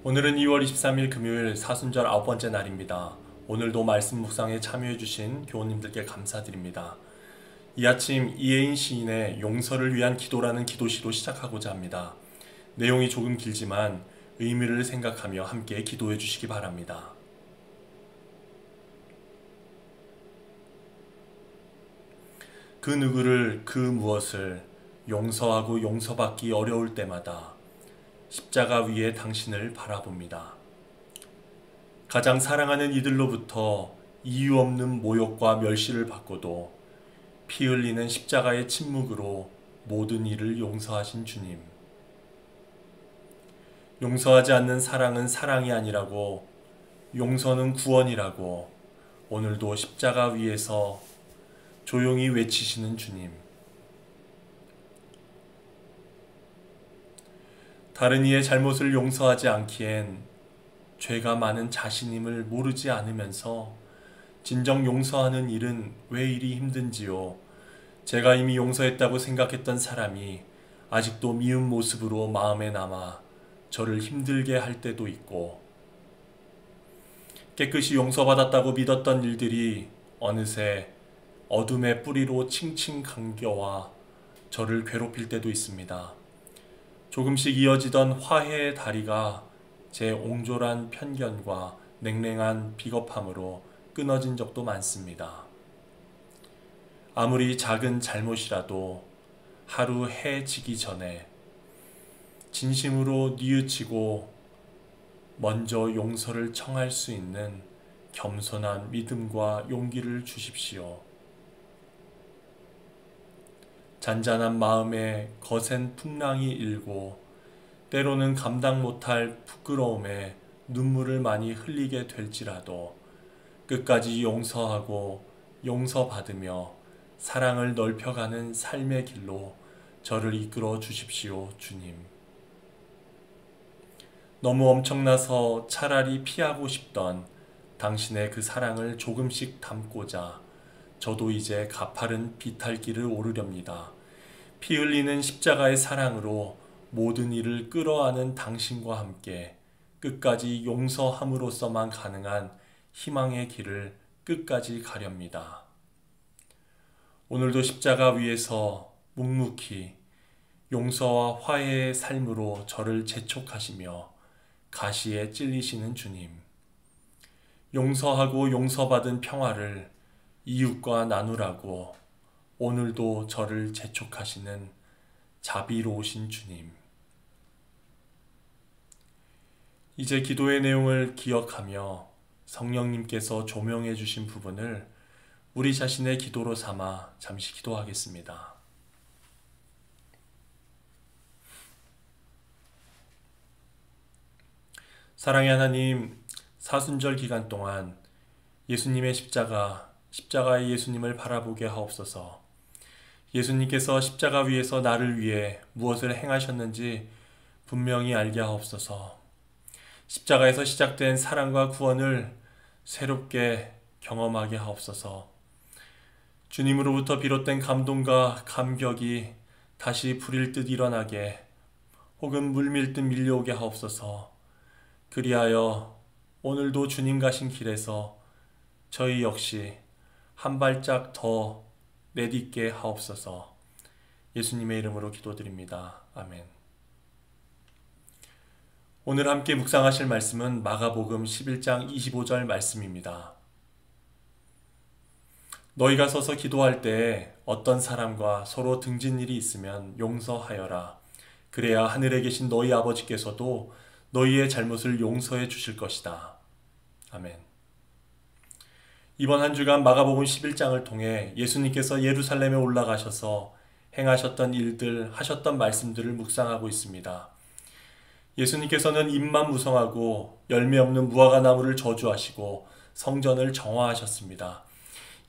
오늘은 2월 23일 금요일 사순절 9번째 날입니다. 오늘도 말씀 묵상에 참여해주신 교우님들께 감사드립니다. 이 아침 이혜인 시인의 용서를 위한 기도라는 기도시로 시작하고자 합니다. 내용이 조금 길지만 의미를 생각하며 함께 기도해 주시기 바랍니다. 그 누구를 그 무엇을 용서하고 용서받기 어려울 때마다 십자가 위에 당신을 바라봅니다. 가장 사랑하는 이들로부터 이유 없는 모욕과 멸시를 받고도 피 흘리는 십자가의 침묵으로 모든 일을 용서하신 주님. 용서하지 않는 사랑은 사랑이 아니라고, 용서는 구원이라고 오늘도 십자가 위에서 조용히 외치시는 주님. 다른 이의 잘못을 용서하지 않기엔 죄가 많은 자신임을 모르지 않으면서 진정 용서하는 일은 왜 이리 힘든지요. 제가 이미 용서했다고 생각했던 사람이 아직도 미운 모습으로 마음에 남아 저를 힘들게 할 때도 있고, 깨끗이 용서받았다고 믿었던 일들이 어느새 어둠의 뿌리로 칭칭 감겨와 저를 괴롭힐 때도 있습니다. 조금씩 이어지던 화해의 다리가 제 옹졸한 편견과 냉랭한 비겁함으로 끊어진 적도 많습니다. 아무리 작은 잘못이라도 하루 해 지기 전에 진심으로 뉘우치고 먼저 용서를 청할 수 있는 겸손한 믿음과 용기를 주십시오. 잔잔한 마음에 거센 풍랑이 일고 때로는 감당 못할 부끄러움에 눈물을 많이 흘리게 될지라도 끝까지 용서하고 용서받으며 사랑을 넓혀가는 삶의 길로 저를 이끌어 주십시오, 주님. 너무 엄청나서 차라리 피하고 싶던 당신의 그 사랑을 조금씩 담고자 저도 이제 가파른 비탈길을 오르렵니다. 피 흘리는 십자가의 사랑으로 모든 일을 끌어안은 당신과 함께 끝까지 용서함으로써만 가능한 희망의 길을 끝까지 가렵니다. 오늘도 십자가 위에서 묵묵히 용서와 화해의 삶으로 저를 재촉하시며 가시에 찔리시는 주님. 용서하고 용서받은 평화를 이웃과 나누라고 오늘도 저를 재촉하시는 자비로우신 주님. 이제 기도의 내용을 기억하며 성령님께서 조명해 주신 부분을 우리 자신의 기도로 삼아 잠시 기도하겠습니다. 사랑의 하나님, 사순절 기간 동안 예수님의 십자가의 예수님을 바라보게 하옵소서. 예수님께서 십자가 위에서 나를 위해 무엇을 행하셨는지 분명히 알게 하옵소서. 십자가에서 시작된 사랑과 구원을 새롭게 경험하게 하옵소서. 주님으로부터 비롯된 감동과 감격이 다시 불일 듯 일어나게, 혹은 물밀듯 밀려오게 하옵소서. 그리하여 오늘도 주님 가신 길에서 저희 역시 한 발짝 더 내딛게 하옵소서. 예수님의 이름으로 기도드립니다. 아멘. 오늘 함께 묵상하실 말씀은 마가복음 11장 25절 말씀입니다. 너희가 서서 기도할 때에 어떤 사람과 서로 등진 일이 있으면 용서하여라. 그래야 하늘에 계신 너희 아버지께서도 너희의 잘못을 용서해 주실 것이다. 아멘. 이번 한 주간 마가복음 11장을 통해 예수님께서 예루살렘에 올라가셔서 행하셨던 일들, 하셨던 말씀들을 묵상하고 있습니다. 예수님께서는 입만 무성하고 열매 없는 무화과 나무를 저주하시고 성전을 정화하셨습니다.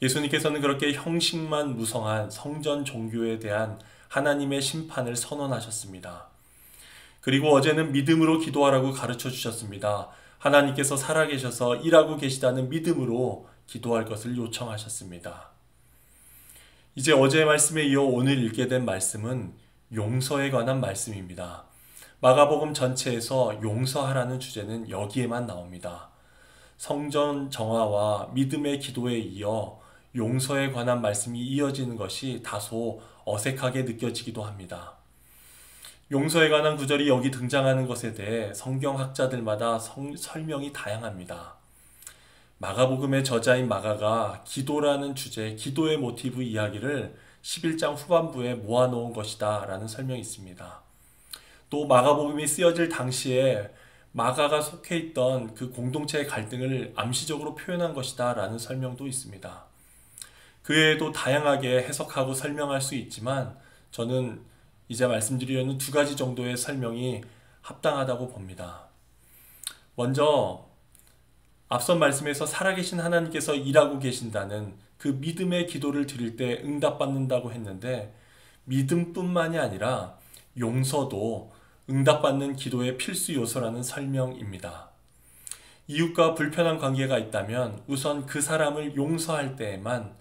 예수님께서는 그렇게 형식만 무성한 성전 종교에 대한 하나님의 심판을 선언하셨습니다. 그리고 어제는 믿음으로 기도하라고 가르쳐 주셨습니다. 하나님께서 살아계셔서 일하고 계시다는 믿음으로 기도할 것을 요청하셨습니다. 이제 어제의 말씀에 이어 오늘 읽게 된 말씀은 용서에 관한 말씀입니다. 마가복음 전체에서 용서하라는 주제는 여기에만 나옵니다. 성전 정화와 믿음의 기도에 이어 용서에 관한 말씀이 이어지는 것이 다소 어색하게 느껴지기도 합니다. 용서에 관한 구절이 여기 등장하는 것에 대해 성경학자들마다 설명이 다양합니다. 마가복음의 저자인 마가가 기도라는 주제, 기도의 모티브 이야기를 11장 후반부에 모아놓은 것이다 라는 설명이 있습니다. 또 마가복음이 쓰여질 당시에 마가가 속해 있던 그 공동체의 갈등을 암시적으로 표현한 것이다 라는 설명도 있습니다. 그 외에도 다양하게 해석하고 설명할 수 있지만 저는 이제 말씀드리려는 두 가지 정도의 설명이 합당하다고 봅니다. 먼저 앞선 말씀에서 살아계신 하나님께서 일하고 계신다는 그 믿음의 기도를 드릴 때 응답받는다고 했는데, 믿음뿐만이 아니라 용서도 응답받는 기도의 필수 요소라는 설명입니다. 이웃과 불편한 관계가 있다면 우선 그 사람을 용서할 때에만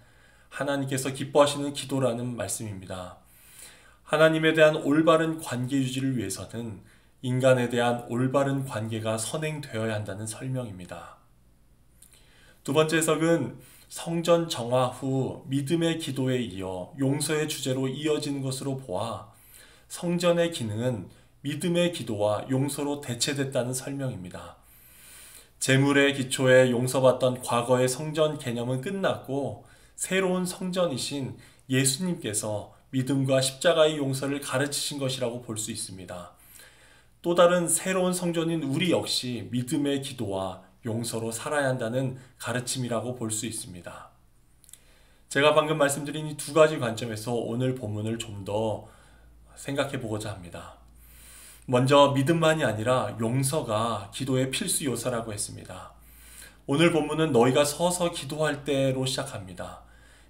하나님께서 기뻐하시는 기도라는 말씀입니다. 하나님에 대한 올바른 관계 유지를 위해서는 인간에 대한 올바른 관계가 선행되어야 한다는 설명입니다. 두 번째 해석은 성전 정화 후 믿음의 기도에 이어 용서의 주제로 이어지는 것으로 보아 성전의 기능은 믿음의 기도와 용서로 대체됐다는 설명입니다. 제물의 기초에 용서받던 과거의 성전 개념은 끝났고 새로운 성전이신 예수님께서 믿음과 십자가의 용서를 가르치신 것이라고 볼 수 있습니다. 또 다른 새로운 성전인 우리 역시 믿음의 기도와 용서로 살아야 한다는 가르침이라고 볼 수 있습니다. 제가 방금 말씀드린 이 두 가지 관점에서 오늘 본문을 좀 더 생각해 보고자 합니다. 먼저 믿음만이 아니라 용서가 기도의 필수 요소라고 했습니다. 오늘 본문은 너희가 서서 기도할 때로 시작합니다.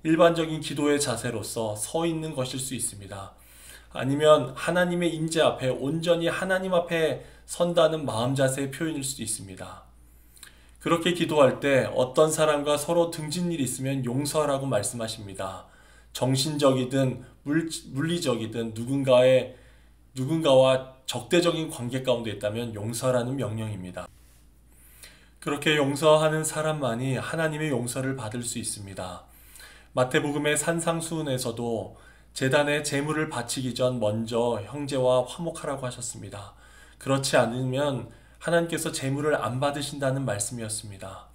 일반적인 기도의 자세로서 서 있는 것일 수 있습니다. 아니면 하나님의 임재 앞에 온전히 하나님 앞에 선다는 마음 자세의 표현일 수도 있습니다. 그렇게 기도할 때 어떤 사람과 서로 등진 일이 있으면 용서하라고 말씀하십니다. 정신적이든 물리적이든 누군가와 적대적인 관계 가운데 있다면 용서하라는 명령입니다. 그렇게 용서하는 사람만이 하나님의 용서를 받을 수 있습니다. 마태복음의 산상수훈에서도 제단에 제물을 바치기 전 먼저 형제와 화목하라고 하셨습니다. 그렇지 않으면 하나님께서 제물을 안 받으신다는 말씀이었습니다.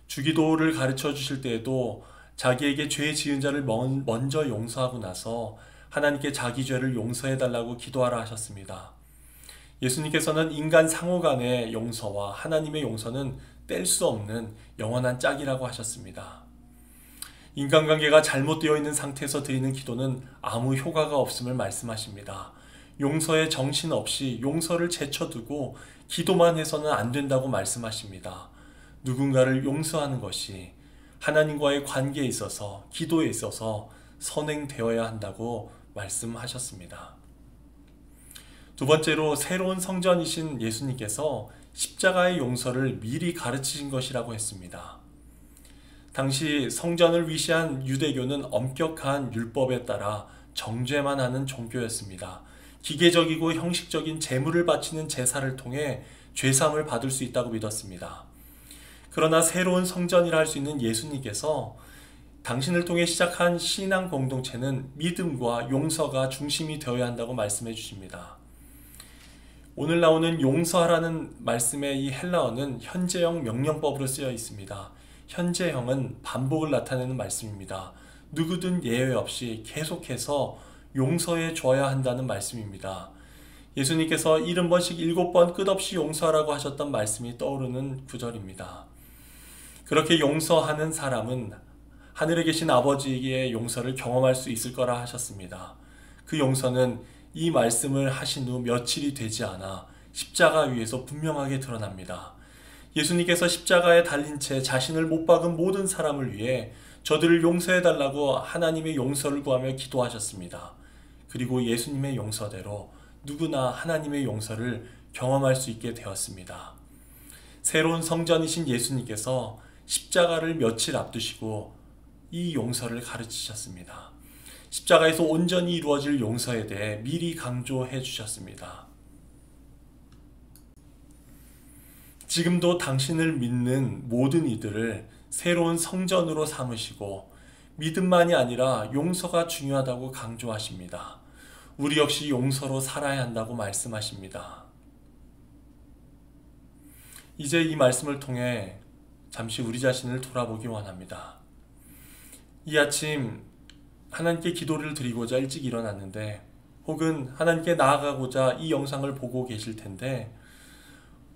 주기도를 가르쳐 주실 때에도 자기에게 죄 지은 자를 먼저 용서하고 나서 하나님께 자기 죄를 용서해 달라고 기도하라 하셨습니다. 예수님께서는 인간 상호 간의 용서와 하나님의 용서는 뗄 수 없는 영원한 짝이라고 하셨습니다. 인간관계가 잘못되어 있는 상태에서 드리는 기도는 아무 효과가 없음을 말씀하십니다. 용서에 정신 없이 용서를 제쳐두고 기도만 해서는 안 된다고 말씀하십니다. 누군가를 용서하는 것이 하나님과의 관계에 있어서, 기도에 있어서 선행되어야 한다고 말씀하셨습니다. 두 번째로 새로운 성전이신 예수님께서 십자가의 용서를 미리 가르치신 것이라고 했습니다. 당시 성전을 위시한 유대교는 엄격한 율법에 따라 정죄만 하는 종교였습니다. 기계적이고 형식적인 제물을 바치는 제사를 통해 죄사함을 받을 수 있다고 믿었습니다. 그러나 새로운 성전이라 할 수 있는 예수님께서 당신을 통해 시작한 신앙 공동체는 믿음과 용서가 중심이 되어야 한다고 말씀해 주십니다. 오늘 나오는 용서하라는 말씀의 이 헬라어는 현재형 명령법으로 쓰여 있습니다. 현재형은 반복을 나타내는 말씀입니다. 누구든 예외 없이 계속해서 용서해 줘야 한다는 말씀입니다. 예수님께서 70번씩 7번 끝없이 용서하라고 하셨던 말씀이 떠오르는 구절입니다. 그렇게 용서하는 사람은 하늘에 계신 아버지의 용서를 경험할 수 있을 거라 하셨습니다. 그 용서는 이 말씀을 하신 후 며칠이 되지 않아 십자가 위에서 분명하게 드러납니다. 예수님께서 십자가에 달린 채 자신을 못 박은 모든 사람을 위해 저들을 용서해달라고 하나님의 용서를 구하며 기도하셨습니다. 그리고 예수님의 용서대로 누구나 하나님의 용서를 경험할 수 있게 되었습니다. 새로운 성전이신 예수님께서 십자가를 며칠 앞두시고 이 용서를 가르치셨습니다. 십자가에서 온전히 이루어질 용서에 대해 미리 강조해 주셨습니다. 지금도 당신을 믿는 모든 이들을 새로운 성전으로 삼으시고 믿음만이 아니라 용서가 중요하다고 강조하십니다. 우리 역시 용서로 살아야 한다고 말씀하십니다. 이제 이 말씀을 통해 잠시 우리 자신을 돌아보기 원합니다. 이 아침 하나님께 기도를 드리고자 일찍 일어났는데, 혹은 하나님께 나아가고자 이 영상을 보고 계실 텐데,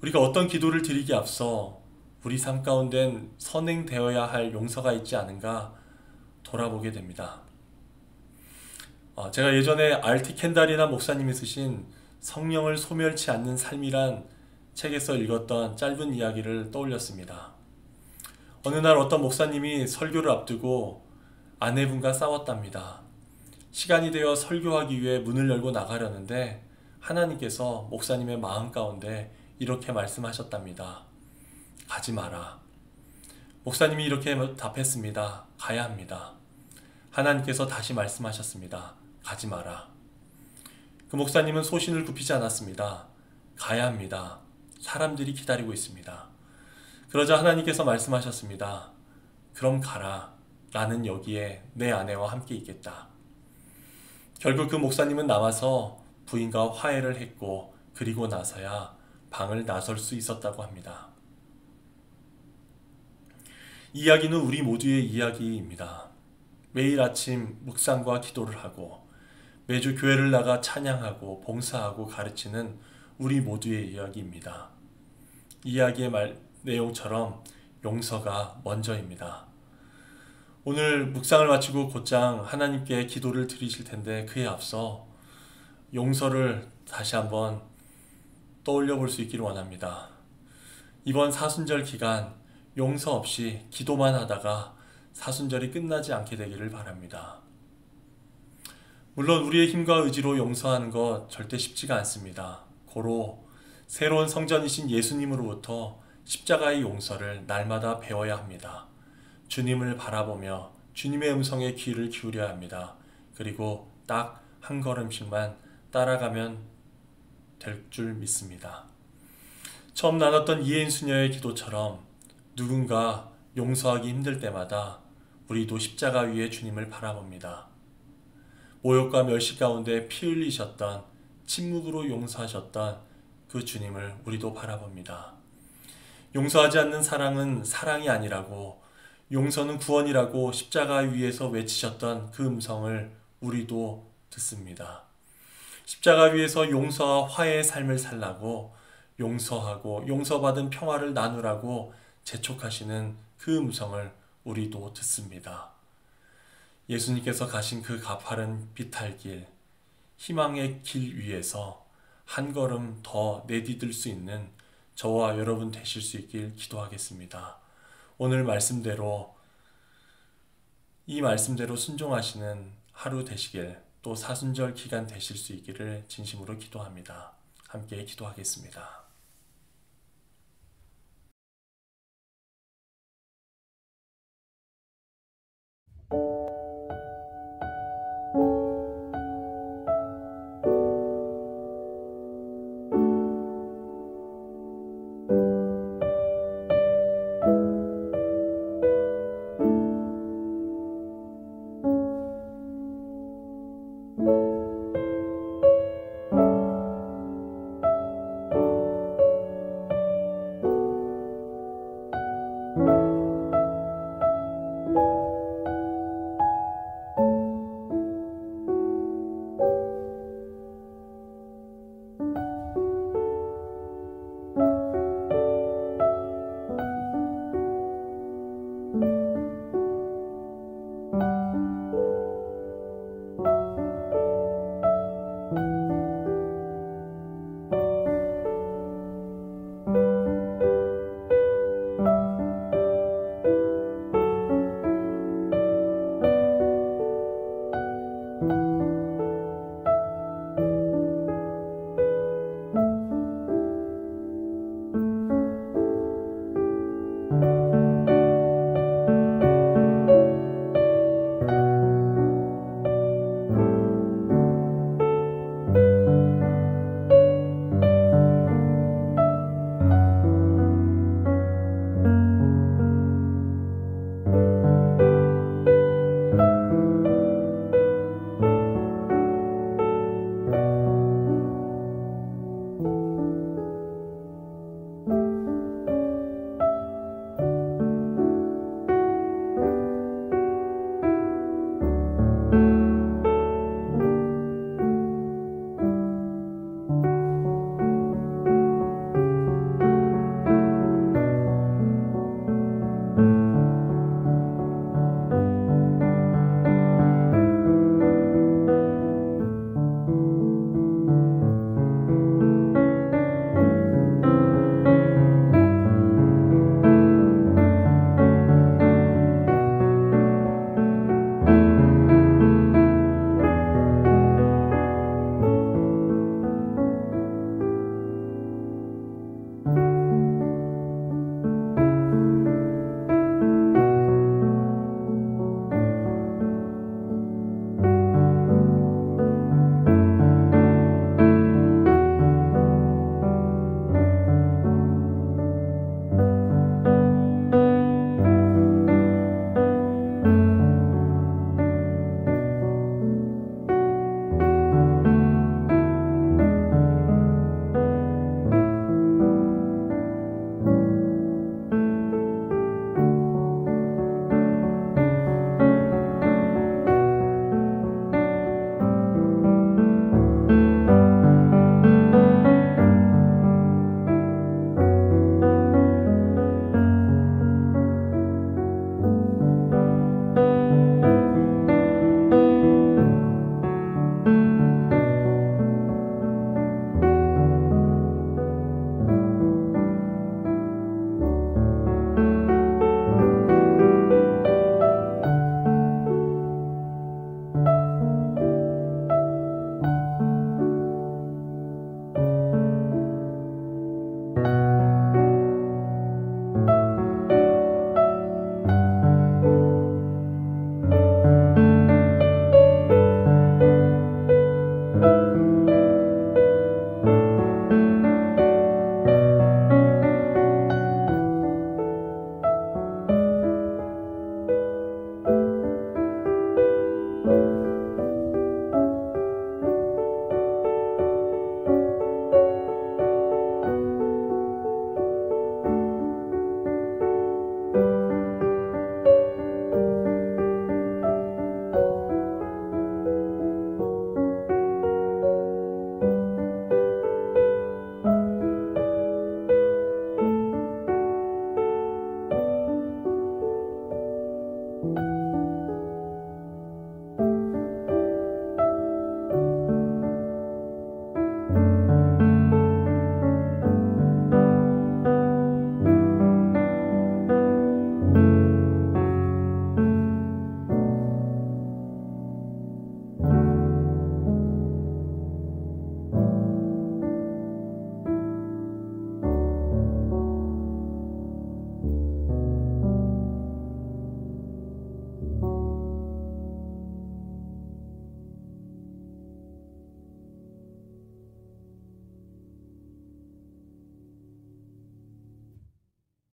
우리가 어떤 기도를 드리기 앞서 우리 삶 가운데는 선행되어야 할 용서가 있지 않은가 돌아보게 됩니다. 제가 예전에 R.T. 켄달이나 목사님이 쓰신 성령을 소멸치 않는 삶이란 책에서 읽었던 짧은 이야기를 떠올렸습니다. 어느 날 어떤 목사님이 설교를 앞두고 아내분과 싸웠답니다. 시간이 되어 설교하기 위해 문을 열고 나가려는데 하나님께서 목사님의 마음 가운데 이렇게 말씀하셨답니다. 가지 마라. 목사님이 이렇게 답했습니다. 가야 합니다. 하나님께서 다시 말씀하셨습니다. 가지 마라. 그 목사님은 소신을 굽히지 않았습니다. 가야 합니다. 사람들이 기다리고 있습니다. 그러자 하나님께서 말씀하셨습니다. 그럼 가라. 나는 여기에 내 아내와 함께 있겠다. 결국 그 목사님은 남아서 부인과 화해를 했고, 그리고 나서야 방을 나설 수 있었다고 합니다. 이 이야기는 우리 모두의 이야기입니다. 매일 아침 묵상과 기도를 하고 매주 교회를 나가 찬양하고 봉사하고 가르치는 우리 모두의 이야기입니다. 이야기의 내용처럼 용서가 먼저입니다. 오늘 묵상을 마치고 곧장 하나님께 기도를 드리실 텐데, 그에 앞서 용서를 다시 한번 떠올려 볼 수 있기를 원합니다. 이번 사순절 기간 용서 없이 기도만 하다가 사순절이 끝나지 않게 되기를 바랍니다. 물론 우리의 힘과 의지로 용서하는 것 절대 쉽지가 않습니다. 고로 새로운 성전이신 예수님으로부터 십자가의 용서를 날마다 배워야 합니다. 주님을 바라보며 주님의 음성에 귀를 기울여야 합니다. 그리고 딱 한 걸음씩만 따라가면 될 줄 믿습니다. 처음 나눴던 이혜인 수녀의 기도처럼 누군가 용서하기 힘들 때마다 우리도 십자가 위에 주님을 바라봅니다. 모욕과 멸시 가운데 피 흘리셨던, 침묵으로 용서하셨던 그 주님을 우리도 바라봅니다. 용서하지 않는 사랑은 사랑이 아니라고, 용서는 구원이라고 십자가 위에서 외치셨던 그 음성을 우리도 듣습니다. 십자가 위에서 용서와 화해의 삶을 살라고, 용서하고 용서받은 평화를 나누라고 재촉하시는 그 음성을 우리도 듣습니다. 예수님께서 가신 그 가파른 비탈길, 희망의 길 위에서 한 걸음 더 내디딜 수 있는 저와 여러분 되실 수 있길 기도하겠습니다. 오늘 이 말씀대로 순종하시는 하루 되시길, 또 사순절 기간 되실 수 있기를 진심으로 기도합니다. 함께 기도하겠습니다.